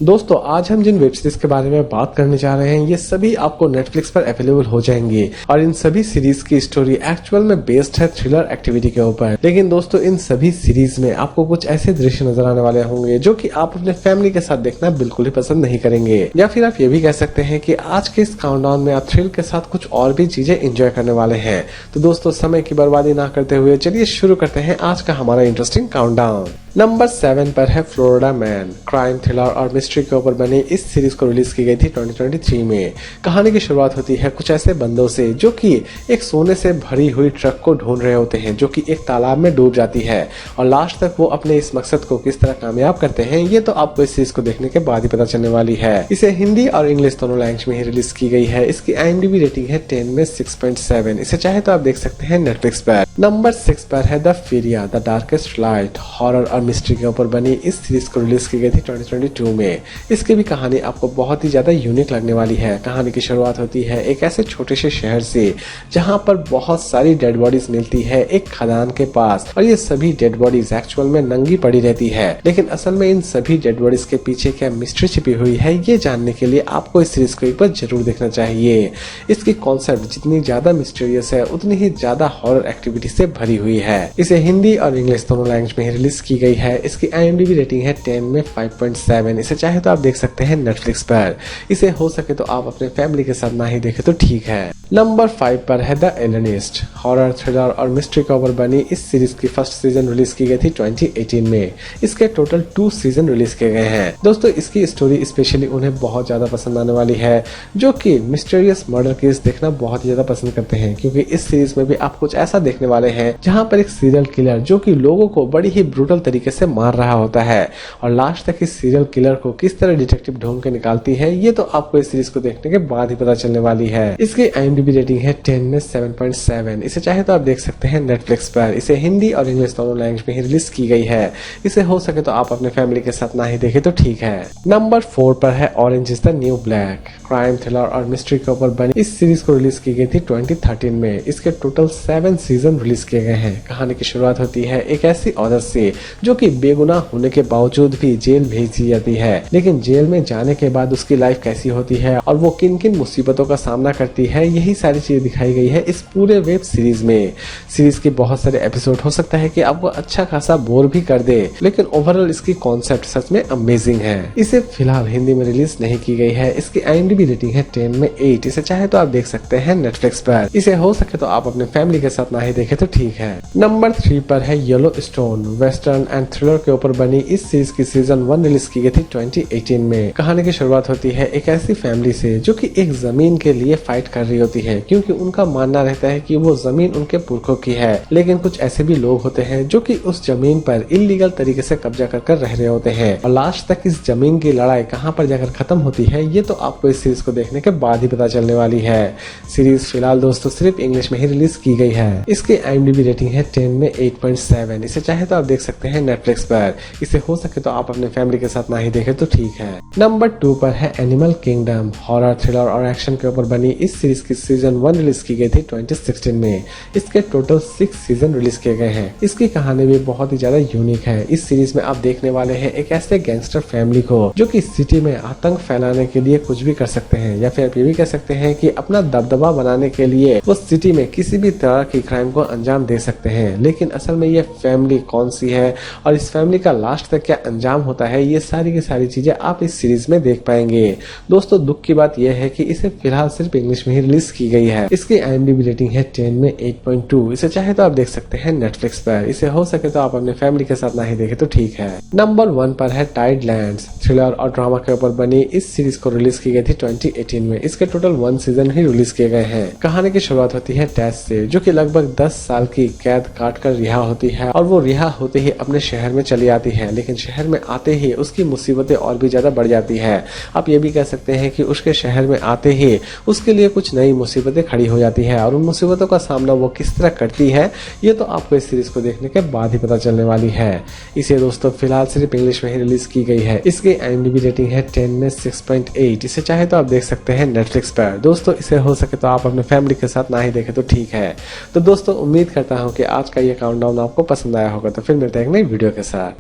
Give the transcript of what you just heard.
दोस्तों आज हम जिन वेब सीरीज के बारे में बात करने जा रहे हैं ये सभी आपको नेटफ्लिक्स पर अवेलेबल हो जाएंगे और इन सभी सीरीज की स्टोरी एक्चुअल में बेस्ड है थ्रिलर एक्टिविटी के ऊपर। लेकिन दोस्तों इन सभी सीरीज में आपको कुछ ऐसे दृश्य नजर आने वाले होंगे जो कि आप अपने फैमिली के साथ देखना बिल्कुल ही पसंद नहीं करेंगे, या फिर आप ये भी कह सकते हैं कि आज के इस काउंटडाउन में आप थ्रिल के साथ कुछ और भी चीजें एंजॉय करने वाले हैं। तो दोस्तों समय की बर्बादी ना करते हुए चलिए शुरू करते हैं आज का हमारा इंटरेस्टिंग काउंटडाउन। नंबर 7 पर है फ्लोरिडा मैन। क्राइम थ्रिलर और मिस्ट्री के ऊपर बनी इस सीरीज को रिलीज की गई थी 2023 में। कहानी की शुरुआत होती है कुछ ऐसे बंदों से जो कि एक सोने से भरी हुई ट्रक को ढूंढ रहे होते हैं जो कि एक तालाब में डूब जाती है, और लास्ट तक वो अपने इस मकसद को किस तरह कामयाब करते हैं ये तो आपको इस सीरीज को देखने के बाद ही पता चलने वाली है। इसे हिंदी और इंग्लिश दोनों लैंग्वेज में ही रिलीज की गई है। इसकी IMDb रेटिंग है 10 में 6.7। इसे चाहे तो आप देख सकते हैं नेटफ्लिक्स पर। नंबर 6 पर है the Feria the darkest light. Horror और मिस्ट्री के ऊपर बनी इस सीरीज को रिलीज की गई थी 2022 में। इसकी भी कहानी आपको बहुत ही ज्यादा यूनिक लगने वाली है। कहानी की शुरुआत होती है एक ऐसे छोटे से शहर से जहां पर बहुत सारी डेड बॉडीज मिलती है एक खदान के पास, और ये सभी डेड बॉडीज एक्चुअल में नंगी पड़ी रहती है। लेकिन असल में इन सभी डेड बॉडीज के पीछे क्या मिस्ट्री छिपी हुई है ये जानने के लिए आपको इस सीरीज को एक बार जरूर देखना चाहिए। इसकी कॉन्सेप्ट जितनी ज्यादा मिस्टीरियस है उतनी ही ज्यादा हॉरर एक्टिविटी से भरी हुई है। इसे हिंदी और इंग्लिश दोनों लैंग्वेज में ही रिलीज की गई है। इसकी IMDb रेटिंग है 10 में 5.7। इसे चाहे तो आप देख सकते हैं नेटफ्लिक्स पर। इसे हो सके तो आप अपने फैमिली के साथ ना ही देखें तो ठीक है। नंबर 5 पर है द एलियनिस्ट। हॉरर थ्रिलर और मिस्ट्री के ऊपर बनी इस सीरीज की फर्स्ट सीजन रिलीज की गई थी 2018 में। इसके टोटल 2 सीजन रिलीज किए गए हैं। दोस्तों इसकी स्टोरी स्पेशली उन्हें बहुत ज्यादा पसंद आने वाली है जो कि मिस्टीरियस मर्डर केस देखना बहुत ही ज्यादा पसंद करते हैं, क्योंकि इस सीरीज में भी आप कुछ ऐसा देखने वाले हैं जहां पर एक सीरियल किलर जो कि लोगों को बड़ी ही ब्रूटल तरीके से मार रहा होता है, और लास्ट तक इस सीरियल किलर को किस तरह डिटेक्टिव ढूंढ के निकालती है ये तो आपको इस सीरीज को देखने के बाद ही पता चलने वाली है। इसकी IMDb रेटिंग है 10 में 7.7। इसे चाहे तो आप देख सकते हैं नेटफ्लिक्स पर। इसे हिंदी और इंग्लिश दोनों लैंग्वेज में ही रिलीज की गई है। इसे हो सके तो आप अपने फैमिली के साथ ना ही देखें तो ठीक है। नंबर 4 पर है orange is the new black. Crime thriller और मिस्ट्री के ऊपर बनी इस सीरीज को रिलीज की गई थी 2013 में। इसके टोटल 7 सीजन रिलीज किए गए हैं। कहानी की शुरुआत होती है एक ऐसी औरत से जो कि बेगुनाह होने के बावजूद भी जेल भेज दी जाती है, लेकिन जेल में जाने के बाद उसकी लाइफ कैसी होती है और वो किन किन मुसीबतों का सामना करती है यही सारी चीजें दिखाई गई है इस पूरे वेब सीरीज में। सीरीज के बहुत सारे एपिसोड हो सकता है कि आपको अच्छा खासा बोर भी कर दे, लेकिन ओवरऑल इसकी कॉन्सेप्ट सच में अमेजिंग है। इसे फिलहाल हिंदी में रिलीज नहीं की गई है। इसकी IMDb रेटिंग है 10 में 8। इसे चाहे तो आप देख सकते हैं नेटफ्लिक्स पर। इसे हो सके तो आप अपने फैमिली के साथ ना ही देखे तो ठीक है। नंबर 3 पर है yellow stone. Western and thriller के ऊपर बनी इस सीरीज की सीजन 1 रिलीज की गई थी 2018 में। कहानी की शुरुआत होती है एक ऐसी फैमिली से जो कि एक जमीन के लिए फाइट कर रही होती है, क्योंकि उनका मानना रहता है कि वो जमीन उनके पुरखों की है। लेकिन कुछ ऐसे भी लोग होते हैं जो कि उस जमीन पर इलीगल तरीके से कब्जा कर रह रहे होते हैं, और लास्ट तक इस जमीन की लड़ाई कहां पर जाकर खत्म होती है ये तो आपको इस सीरीज को देखने के बाद ही पता चलने वाली है। सीरीज फिलहाल दोस्तों सिर्फ इंग्लिश में ही रिलीज की गई है। इसकी IMDb रेटिंग है 10 में 8.7। इसे चाहे तो आप देख सकते हैं नेटफ्लिक्स पर। इसे हो सके तो आप अपने फैमिली के साथ ना ही देखें तो ठीक है। नंबर 2 पर है एनिमल किंगडम। हॉरर थ्रिलर और एक्शन के ऊपर बनी इस सीरीज की सीजन 1 रिलीज की गई थी 2016 में। इसके टोटल 6 सीजन रिलीज किए गए हैं। इसकी कहानी भी बहुत ही ज्यादा यूनिक है। इस सीरीज में आप देखने वाले हैं एक ऐसे गैंगस्टर फैमिली को जो कि सिटी में आतंक फैलाने के लिए कुछ भी कर सकते हैं, या फिर आप ये भी कह सकते हैं कि अपना दबदबा बनाने के लिए वो सिटी में किसी भी तरह की क्राइम को अंजाम दे सकते हैं। लेकिन असल में ये फैमिली कौन सी है और इस फैमिली का लास्ट तक क्या अंजाम होता है ये सारी की सारी चीजें आप इस सीरीज में देख पाएंगे। दोस्तों दुख की बात यह है कि इसे फिलहाल सिर्फ इंग्लिश में ही रिलीज की गई है। इसकी IMDb रेटिंग है 10 में 8.2। इसे चाहे तो आप देख सकते हैं नेटफ्लिक्स पर। इसे हो सके तो आप अपने फैमिली के साथ ना ही देखें तो ठीक है। नंबर 1 पर है टाइडलैंड्स। थ्रिलर और ड्रामा के ऊपर बनी इस सीरीज को रिलीज की गई थी 2018 में। इसके टोटल 1 सीजन ही रिलीज किए गए हैं। कहानी की शुरुआत होती है टैस से जो कि लगभग 10 साल की कैद काट कर रिहा होती है, और वो रिहा होते ही अपने शहर में चली आती है। लेकिन शहर में आते ही उसकी मुसीबतें और भी ज्यादा बढ़ जाती है। आप ये भी कह सकते हैं कि उसके शहर में आते ही उसके लिए कुछ नई मुसीबतें खड़ी हो जाती है, और उन मुसीबतों का सामना वो किस तरह करती है ये तो आपको इस सीरीज को देखने के बाद ही पता चलने वाली है। इसे दोस्तों फिलहाल सिर्फ इंग्लिश में ही रिलीज की गई है। इसकी IMDb रेटिंग है 10 में 6.8। इसे चाहे तो आप देख सकते हैं नेटफ्लिक्स पर। दोस्तों इसे हो सके तो आप अपने फैमिली के साथ ना ही देखें तो ठीक है। तो दोस्तों उम्मीद करता हूँ कि आज का ये काउंटडाउन आपको पसंद आया होगा। तो फिर मिलते हैं एक नई वीडियो के साथ।